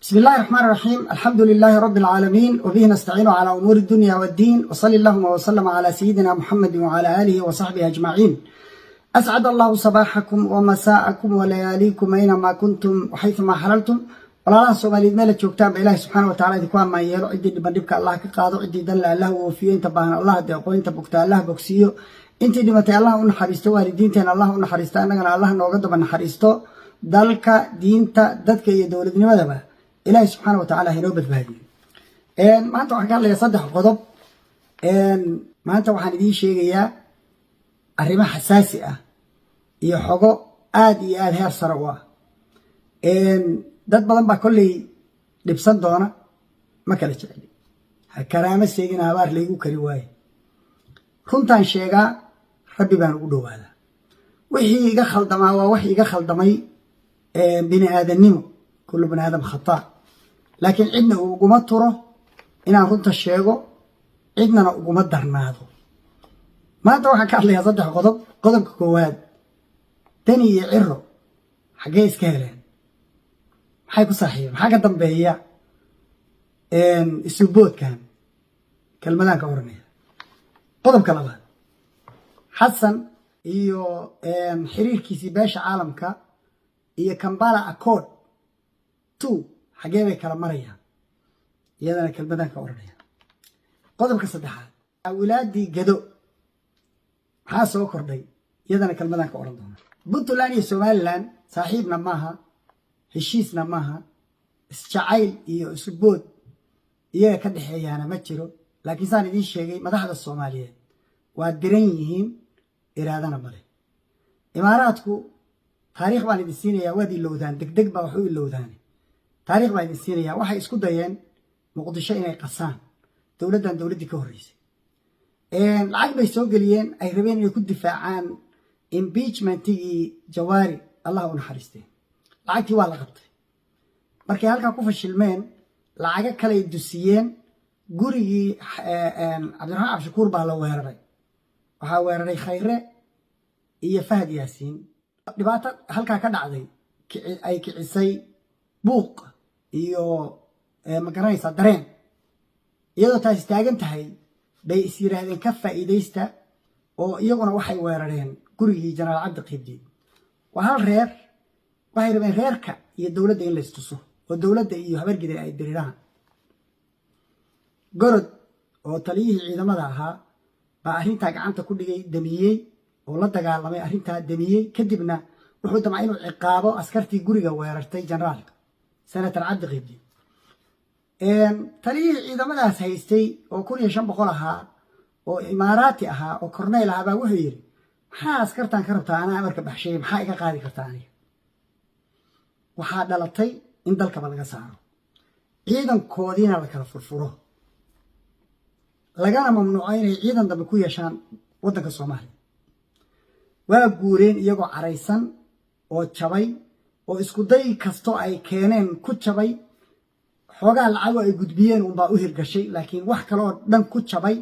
بسم الله الرحمن الرحيم. الحمد لله رب العالمين، وبه نستعين على أمور الدنيا والدين، وصلى اللهم وسلم على سيدنا محمد وعلى آله وصحبه أجمعين. أسعد الله صباحكم ومساءكم ولياليكم أينما كنتم وحيثما حللتم. ولا سوماليد ميل joogtaan ba Ilaahay subhanahu wa ta'ala idinku ma yeelo cidii dhibka Allah ka qaado cidii dan Allah uu fiyo inta baahan Allah deeqoynta bogta Allah bogsiyo intii dhimatay Allah u naxariisto waalidiinteena Allah u naxariisto annagana Allah nooga daba naxariisto dalka diinta dadka iyo dawladnimadaba Ilaahay subhanahu wa ta'ala inoo badbaadiyo. maanta waxaan ka hadlayaa saddex qodob. maanta waxaan idin sheegayaa arrimo xasaasi ah iyo xogo aad iyo aad heer sare u ah. dad badan baa kolley dhibsan doona ma kala jecel ha karaama sheegina habaar laygu kari waaye runtaan sheegaa rabbi baan ugu dhowaadaa wixii iga khaldamaa waa wax iga khaldamay bini aadamnimo kullu bini aadam khata laakiin cidna uguma turo inaan runta sheego cidnana uguma darnaado. maanta waxaan ka hadlayaa saddex qodob. qodobka koowaad, Dani iyo Ciro xaggee iska heleen? maxay ku saaxiibeen? maxaa ka dambeeya isuboodkan kelmadaan ka oranaya? qodobka labaad, xasan iyo xiriirkiisii beesha caalamka iyo Kampala Accord 2 xaggee bay kala marayaan? iyadana kelmadaan ka oranaya. qodobka saddexaad, wilaadii Gado maxaa soo kordhay? iyadana kelmadaan ka oran doona. Puntland iyo Somaliland saaxiibna maaha, heshiisna maaha, isjacayl iyo isubood iyaga ka dhexeeyaana ma jiro. laakiin saan idiin sheegay madaxda Soomaaliyeed waa diran yihiin, iraadana male. imaaraadku taariikh baan idin siinayaa, waad ilowdaan, degdeg baa wax u ilowdaan. taariikh baan idin siinayaa, waxay isku dayeen muqdisho inay qasaan dowladdan dowladdii ka horreysay. lacag bay soo geliyeen, ay rabeen inay ku difaacaan impeachmentigii Jawaari, allah u naxariistay. lacagtii waa la qabtay. markay halkaa ku fashilmeen, lacago kale dusiyeen. gurigii Cabdiraxmaan Cabshakuur baa la weeraray. waxaa weeraray Khayre iyo Fahad Yaasiin. dhibaato halkaa ka dhacday ay kicisay buuq iyo ma garanaysaa dareen. iyadoo taas taagan tahay bay is yiraahdeen ka faa'iideysta, oo iyaguna waxay weerareen gurigii Jenaraal Cabdi Qiibdiid. waa hal reer. waxay rabeen reerka iyo dowladda in la istuso, oo dowladda iyo habargida ay diriraan. gorod oo taliyihii ciidamada ahaa baa arrintaa gacanta ku dhigay, damiyey, oo la dagaalamay arrintaa damiyey. kadibna wuxuu damcay inuu ciqaabo askartii guriga weerartay generaalka senator Cabdi Qiibdiid. taliyihii ciidamadaas haystay oo 1500 ahaa, oo imaaraati ahaa, oo korneyl ahaa baa wuxuu yidhi, maxaa askartan ka rabtaa? anaa amarka baxshay, maxaa iga qaadi kartaa aniga? waxaa dhalatay in dalkaba laga saaro, ciidankoodiina la kala furfuro, lagana mamnuuco inay ciidan dambe ku yeeshaan waddanka Soomaaliya. waa guureen iyagoo caraysan oo jabay, oo isku day kasto ay keeneen ku jabay. xoogaa lacago ay gudbiyeen unbaa u hirgashay, laakiin wax kale oo dhan ku jabay.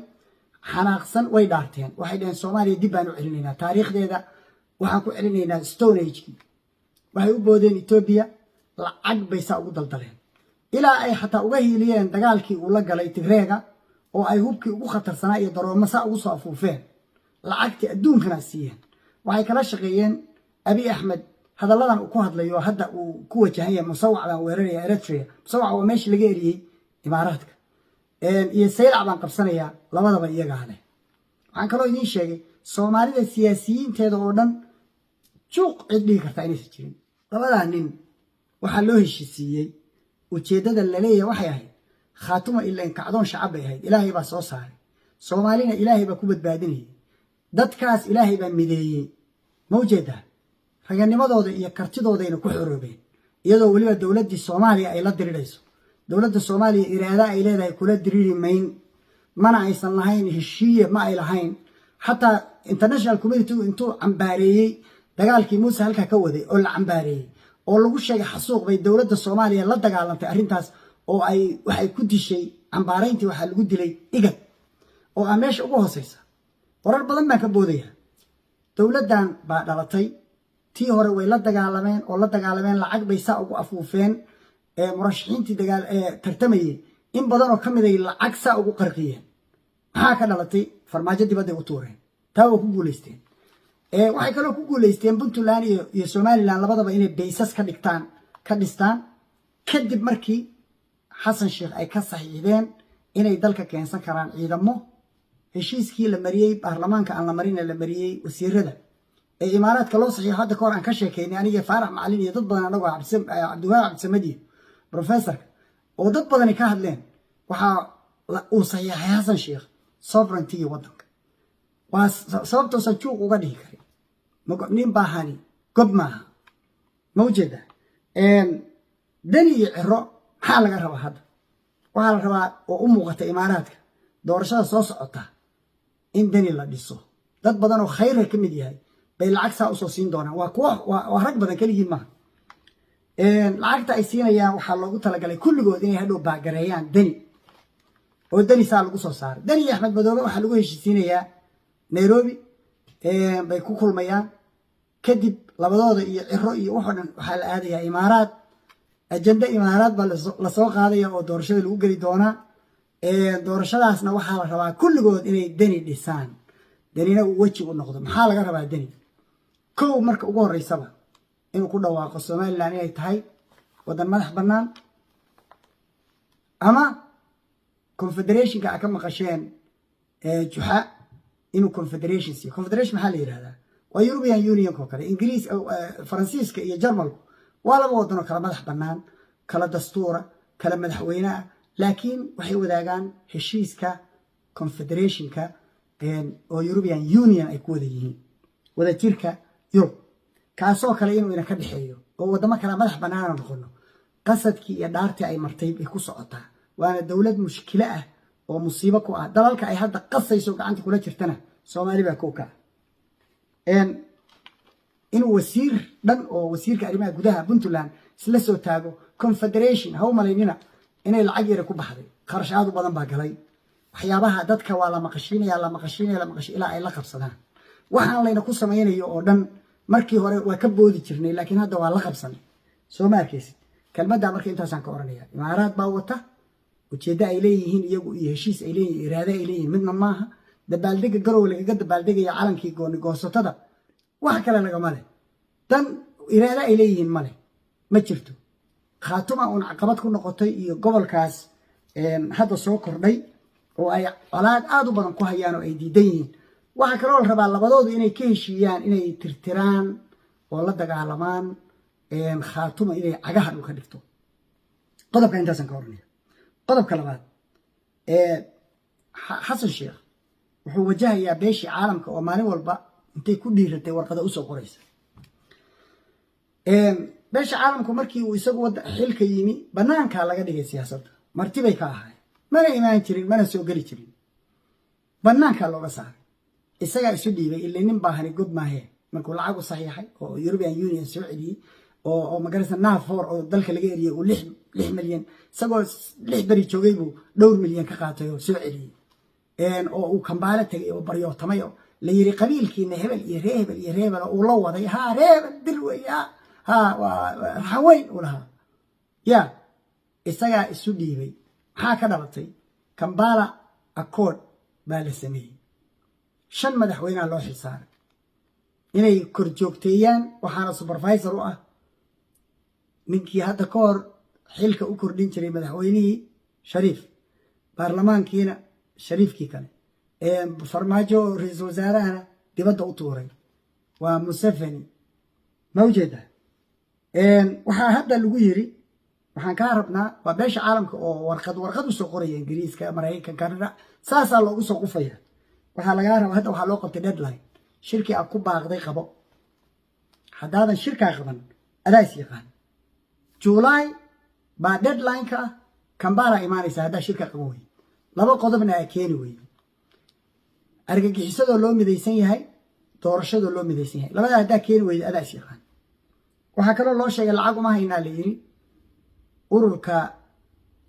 xanaaqsan way dhaarteen, waxay dhaheen Soomaaliya dib baan u celinaynaa, taariikhdeeda waxaan ku celinaynaa Stone Age-kii. waxay u boodeen Ethiopia, lacag bay saa ugu daldaleen, ilaa ay xataa uga hiiliyeen dagaalkii uu la galay Tigreega, oo ay hubkii ugu khatarsanaa iyo daroomo saa ugu soo afuufeen, lacagtii adduunkana siiyeen. waxay kala shaqeeyeen Abiy Ahmed hadalladan uu ku hadlayo hadda uu ku wajahan yahay musawac baan weeraraya Eritrea. musawac waa meeshii laga eriyey imaaraadka, iyo saylac baan qabsanayaa, labadaba iyagaa leh. waxaan kaloo idiin sheegay Soomaalida siyaasiyiinteeda oo dhan juuq cid dhigi kartaa inaysan jirin. labadaa nin waxaa loo heshiisiiyey, ujeeddada la leeyahay waxay ahayd khaatuma ilaa in kacdoon shacab bay ahayd. ilaahay baa soo saaray, Soomaalina ilaahay baa ku badbaadinayay. dadkaas ilaahay baa mideeyey. ma ujeedaa? raganimadooda iyo kartidoodayna ku xoroobeen, iyadoo weliba dowladdii Soomaaliya ay la dirirayso. dowladda Soomaaliya iraada ay leedahay kula diriri mayn, mana aysan lahayn heshiiye, ma ay lahayn. xataa international community intuu cambaareeyey dagaalkii Muuse halkaa ka waday, oo la cambaareeyey, oo lagu sheegay xasuuq, bay dowladda Soomaaliya la dagaalantay arrintaas, oo waxay ku dishay cambaarayntii. waxaa lagu dilay igad oo aan meesha ugu hooseysa. warar badan baan ka boodaya. dowladdan baa dhalatay, tii hore way la dagaalameen, oo la dagaalameen, lacag bay saa ugu afuufeen. murashaxiintii dagaal tartamayay in badan oo ka mid ay lacag saa ugu qarqiyeen maxaa ka dhalatay farmaajo dibadday u tuureen taa waa ku guulaysteen waxay kaloo ku guulaysteen puntland iyo somaliland labadaba inay baysas ka dhistaan kadib markii xasan sheekh ay ka saxiixdeen inay dalka keensan karaan ciidamo heshiiskii la mariyey baarlamaanka aan la marin la mariyey wasiirada imaaraadka loo saxiixo hadda kahor aan ka sheekaynay aniga faarax macalin iyo dad badan anagoo cabdiwahaab cabdisamadiyo professorka oo dad badani ka hadleen waxaa uu saxiixay xasan sheekh sovereignty waddanka waa sababtoosan juuq uga dhihi karin nin baahani gob maaha ma ujeeda dani iyo ciro maxaa laga rabaa hadda waxaa la rabaa oo u muuqata imaaraadka doorashada soo socota in dani la dhiso dad badan oo khayra ka mid yahay bay lacag saa usoo siin doonaan waa rag badan keligii maaha lacagta ay siinayaan waxaa loogu talagalay kulligood inay hadhow baagareeyaan dani oo dani saa lagu soo saaray dani iyo axmed madoobe waxaa lagu heshiisiinayaa nairobi bay ku kulmayaan kadib labadooda iyo ciro iyo waxoo dhan waxaa la aadayaa imaaraad ajenda imaaraad baa lasoo qaadaya oo doorashada lagu geli doonaa doorashadaasna waxaa la rabaa kulligood inay dani dhisaan danina uu weji u noqdo maxaa laga rabaa dani kow marka ugu horeysaba inuu ku dhawaaqo somaliland inay tahay waddan madax bannaan ama confederationka a ka maqasheen juxa inuu confederation siiyo confederation maxaa la yidhahdaa waa European Union oo kale ingiriis faransiiska iyo jarmalku waa laba waddan oo kala madax bannaan kala dastuura kala madaxweyne ah laakiin waxay wadaagaan heshiiska confederationka oo European Union ay ku wada yihiin wada jirka Europe kaasoo kale inuu ina ka dhexeeyo oo waddamo kala madax bannaan noqono qasadkii iyo dhaartii ay martay bay ku socotaa waana dawlad mushkilo ah oo musiibo ku ah dalalka ay hadda qasayso gacanta kula jirtana Soomaali baa ku ka inuu wasiir dhan oo wasiirka arrimaha gudaha Puntland isla soo taago confederation haw malaynina inay lacag yar ku baxday kharash aad u badan baa galay waxyaabaha dadka waa la maqashiinaya ilaa ay la qabsadaan waxaan layna ku samaynayo oo dhan markii hore waa ka boodi jirnay laakiin hadda waa la qabsanay soo ma arkaysid kelmadda markii intaasaan ka oranaya imaaraad baa wata ujeedda ay leeyihiin iyagu iyo heshiis ay leeyihiin iraade ay leeyihiin midna maaha dabaaldega garow lagaga dabaaldegaya calankii gooni goosatada wax kale lagama leh dan iraade ay leeyihiin male ma jirto khaatuma uun caqabad ku noqotay iyo gobolkaas hadda soo kordhay oo ay colaad aad u badan ku hayaan oo ay diidan yihiin waxa kaloo la rabaa labadoodu inay ka heshiiyaan inay tirtiraan oo la dagaalamaan khaatuma inay cagaha dhulka dhigto qodobka intaasan ka oranaya qodobka labaad xasan sheekh wuxuu wajahayaa beeshii caalamka oo maalin walba intay ku dhiiratay warqada usoo qoraysa beesha caalamku markii uu isagu xilka yimi banaankaa laga dhigay siyaasadda martibay ka ahaay mana imaan jirin mana soo geli jirin banaankaa looga saaray isagaa isu dhiibay ilaa nin baahani god maahee markuu lacag u saxiixay oo European Union soo celiyey oo magaraysa naafoor oo dalka laga eriyay uu 6 milyan isagoo 6 bari joogay buu dhowr milyan ka qaatay oo soo celiyey oo uu kambaale tagay oo baryootamay oo la yiri qabiilkiina hebel iyo reebel oo la waday ha reebel dirwaya ha raxweyn ulaha ya isagaa isu dhiibay maxaa ka dhalatay Kampala Accord baa la sameeyey 5 madaxweynaha loo xilsaaray inay kor joogteeyaan waxaana supervisor u ah ninkii hadda ka hor xilka u kordhin jiray madaxweynihii Shariif baarlamaankiina Shariifkii kale farmaajo ra'iisul wasaarahana dibadda u tuuray waa Museveni ma ujeeda waxaa hadda lagu yiri waxaan ka rabnaa waa beesha caalamka oo warqad u soo qoraya Ingiriiska Mareykanka Kanada saasaa loogu soo qufaya waxaa laga rabaa hadda waxaa loo qabtay deadline shirkii aad ku baaqday qabo haddaadan shirkaa qaban adaas yaqaan July baa deadline-ka Kampala imaanaysa haddaa shirka qaban wey laba qodobna ay keeni wey argagixisadoo loo midaysan yahay doorashadoo loo midaysan yahay labada haddaa keeni weyda adaas yaqaan waxaa kaloo loo sheegay lacag uma haynaa la yiri ururka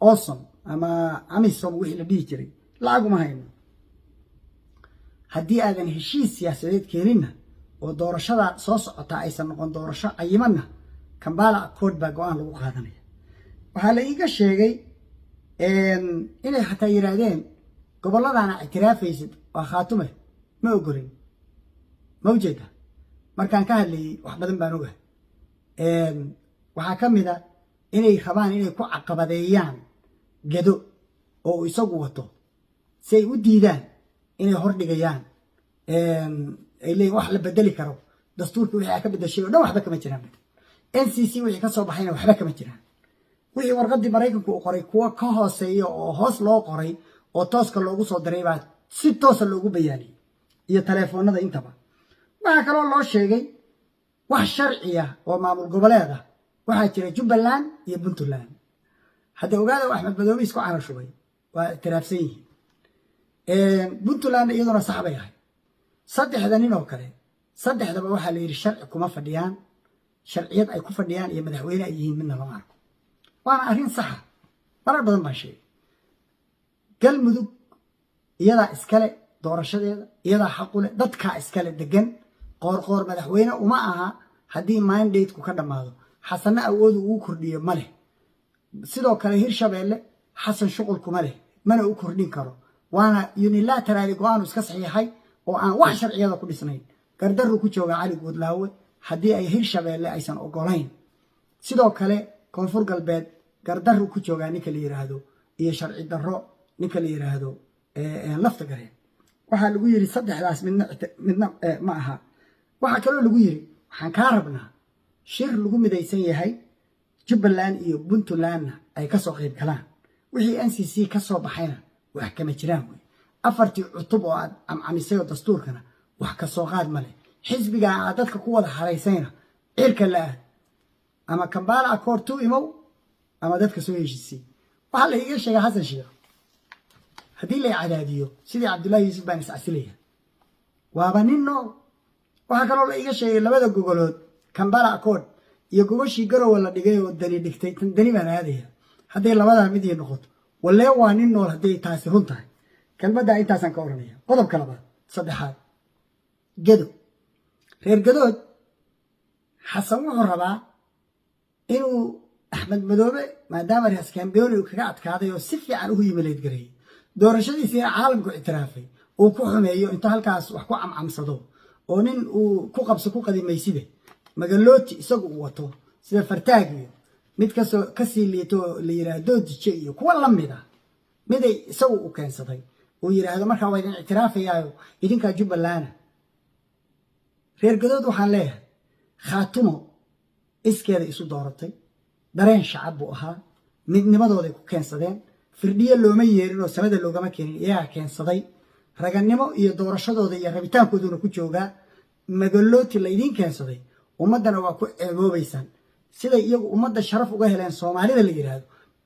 Awesome ama Amisom wixii la dhihi jiray lacag uma hayno haddii aadan heshiis siyaasadeed keeninna oo doorashada soo socota aysan noqon doorasho cayimanna Kampala Accord baa go'aan lagu qaadanaya waxaa la iiga sheegay inay xataa yiraahdeen gobolladana ictiraafaysid waa khaatume ma ogolin ma ujeeda markaan ka hadlayay wax badan baan ogahay waxaa ka mid a inay rabaan inay ku caqabadeeyaan gedo oo isagu wato si ay u diidaan inay hordhigayaan ay leeyihin wax la bedeli karo dastuurka wixii ka bedeshay oo dhan waxba kama jiraan NCC wixii ka soo baxayna waxba kama jiraan wixii warqadii Mareykanku uu qoray kuwa ka hooseeyo oo hoos loo qoray oo tooska loogu soo diray baa si toos ah loogu bayaaniyay iyo telefoonada intaba waxa kale oo loo sheegay wax sharci ah oo maamul goboleed ah waxaa jira Jubbaland iyo Puntland hadda ogaada Axmed Madoobe isku caan shubay waa ictiraafsan yihiin Puntland iyaduna sax bay ahay saddexda nin oo kale saddexdaba waxaa la yiri sharci kuma fadhiyaan sharciyad ay ku fadhiyaan iyo madaxweyne ay yihiin midna lama arko waana arrin sax ah marar badan baan sheegay galmudug iyadaa iskale doorashadeeda iyadaa xaq u leh dadkaa iskale degan qoorqoor madaxweyne uma aha haddii mandate-ku ka dhammaado xasanna awoodu ugu kordhiyo ma leh sidoo kale Hirshabeelle xasan shuqul kuma leh mana u kordhin karo waana unilateral go'aan iska saxiixay oo aan wax sharciyada ku dhisnayn gardarru ku jooga Cali Guudlaawe haddii ay Hirshabeelle aysan ogolayn sidoo kale koonfur galbeed gardarru ku jooga ninka la yiraahdo iyo sharci darro ninka la yiraahdo lafta gareen waxa lagu yiri saddexdaas midna ma aha waxa kale lagu yiri waxaan ka rabnaa shir lagu midaysan yahay Jubbaland iyo Puntland ay ka soo qayb galaan wixii NCC ka soo baxayna wax kama jiraan afartii cutub oo amcamisay dastuurkana wax ka soo qaad male xisbiga dadka ku wada xaraysayna cirka la ama Kampala Accord 2 imow ama dadka soo heshiisay waxa la iga sheegay Xasan Sheekh hadii la cadaadiyo sidii Cabdullaahi Yuusuf baan iscasilayay waaba ninno waxa kale oo la iga sheegay labada gogolood Kampala Accord iyo gogoshii garow la dhigay oo dani dhigtay tan dani baan aadaya haday labada mid ay noqoto walee waa nin nool haday taasi run tahay kalmada intaasan ka oranaya qodobka labaad saddexaad gedo reer gadood xasan wuxuu rabaa inuu Axmed Madoobe maadaama reer Kambeelo kaga adkaaday oo si fiican u yimid garay doorashadiisa caalamku ictiraafay oo ku xumeeyo inta halkaas wax ku camcamsado oo nin uu ku qabso ku qadimayside magalooti isagu uu wato sida fartaagiyo mid ka sii liito la yiraahdo dije iyo kuwa lamid ah mid isagu u keensaday oo yiraahdo marka waa idin ictiraafayaa idinka Jubbaland reer gadood waxaan leeyahay khaatumo iskeeda isu dooratay dareen shacab buu ahaa midnimadooda ku keensadeen firdhiye looma yeerin oo samada loogama keenin iyaga keensaday raganimo iyo doorashadooda iyo rabitaankooduna ku joogaa magalooti la idin keensaday ummadana waa ku eegoobaysan sida iyagu ummadda sharaf uga heleen Soomaalida la yiraahdo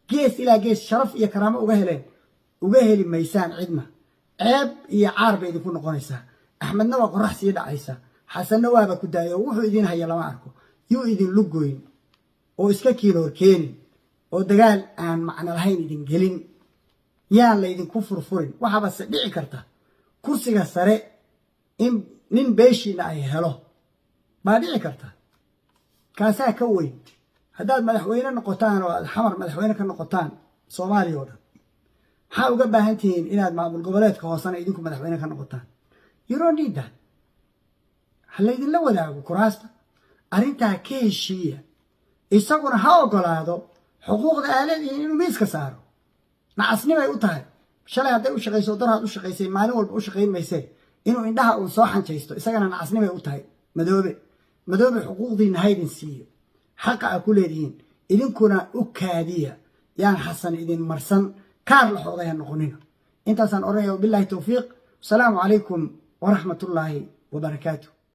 gees ilaa gees sharaf iyo karaamo uga heleen uga heli maysaan cidna ceeb iyo caar bay idinku noqonaysaa Axmedna waa qorax sii dhacaysa xasanna waaba ku daayo wuxuu idin haya lama arko yuu idin lugoyn oo iska kiiloor keenin oo dagaal aan macna lahayn idin gelin yaan la idinku furfurin waxaba se dhici karta kursiga sare in nin beeshiina ay helo ma dhici karta kaasaa ka weyn haddaad madaxweyne noqotaan oo xamar madaxweyne ka noqotaan Soomaaliya oo dhan maxaa uga baahan tihiin inaad maamul goboleedka hoosana idinku madaxweyne ka noqotaan you don't need that hal idin la wadaago kuraasta arrintaa ka heshiiya isaguna ha ogolaado xuquuqda aaladiin inuu miiska saaro nacasnimay u tahay shalay hadday u shaqayso daraad u shaqaysay maalin walba u shaqayn maysay inuu indhaha uu soo xanjaysto isagana nacasnimay u tahay madoobe xuquuqdiina haydin siiyo xaqa a ku leedihiin idinkuna u kaadiya yaan xasan idin marsan kaar la xoodaya noqonina intaasaan oranaya billahi tawfiiq asalaamu calaykum waraxmatullaahi wabarakaatuh